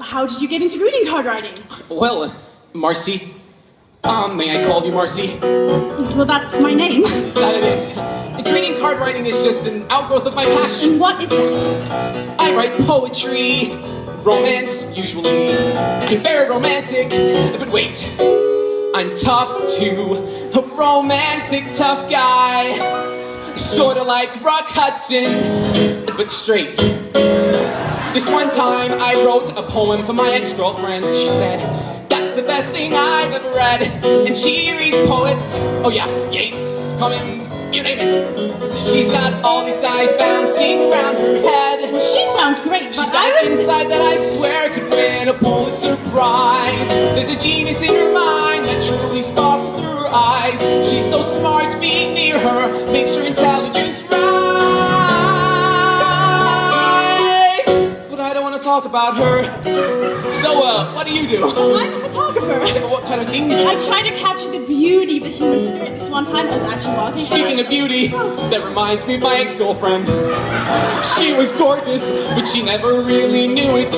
how did you get into greeting card writing? Well, Marcy. May I call you Marcy? Well, that's my name. That it is. Greeting card writing is just an outgrowth of my passion. And what is that? I write poetry, romance, usually. I'm very romantic, but wait. I'm tough too, a romantic tough guy. Sorta like Rock Hudson, but straight. This one time I wrote a poem for my ex-girlfriend. She said, that's the best thing I've ever read. And she reads poets, oh yeah, Yeats, Cummings, you name it. She's got all these guys bouncing around her head. Well, she sounds great, She's but got an insight that I swear could win a Pulitzer Prize. There's a genius in her mind that truly sparkles through her eyes. She's so smart, being near her makes her intelligence rise. But I don't want to talk about her. So, what do you do? I'm a photographer. What kind of thing do you do? I try to capture the beauty of the human spirit. This one time I was actually walking. Speaking of beauty, that reminds me of my ex-girlfriend. She was gorgeous, but she never really knew it.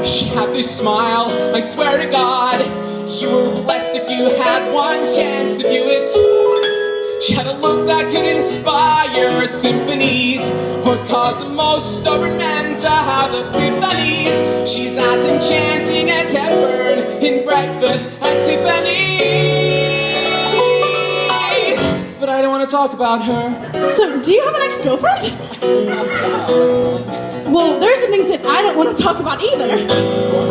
She had this smile, I swear to God, you were blessed if you had one chance to view it. She had a look that could inspire symphonies or cause the most stubborn men to have epiphanies. She's as enchanting as Hepburn in Breakfast at Tiffany's. But I don't want to talk about her. So, do you have an ex-girlfriend? Well, there's some things that I don't want to talk about either.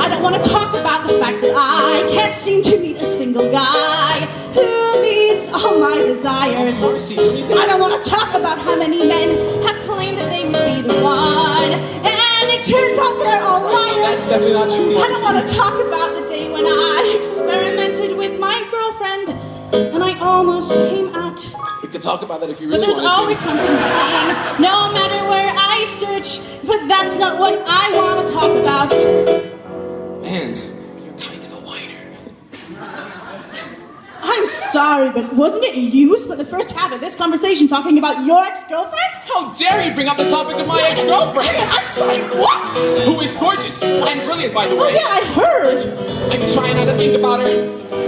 I don't want to talk about the fact that I can't seem to meet a single guy who meets all my desires. Marcy, don't you think... I don't want to talk about how many men have claimed that they would be the one, and it turns out they're all liars. That's definitely not true, Marcy. I don't want to talk about the day when I experimented with my girlfriend, and I almost came out. We could talk about that if you But really there's wanted to. always something missing, no matter where I search. But that's not what I want to talk about. Man, you're kind of a whiner. I'm sorry, but wasn't it you who spent the first half of this conversation talking about your ex-girlfriend? How dare you bring up the topic of my ex-girlfriend? I'm sorry, what? Who is gorgeous and brilliant, by the Oh way. yeah, I heard. I'm trying not to think about her,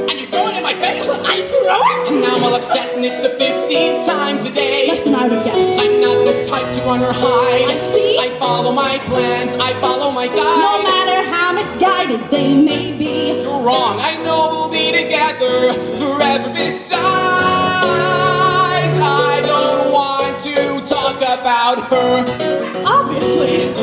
and you throw it in my face. I throw it? And now I'm all upset, and it's the 15th time today. Less than I would have guessed. I'm not the type to run or hide. I see. I follow my plans, I follow my guide. No matter how misguided they may be. You're wrong, I know we'll be together forever. Besides, I don't want to talk about her. Obviously.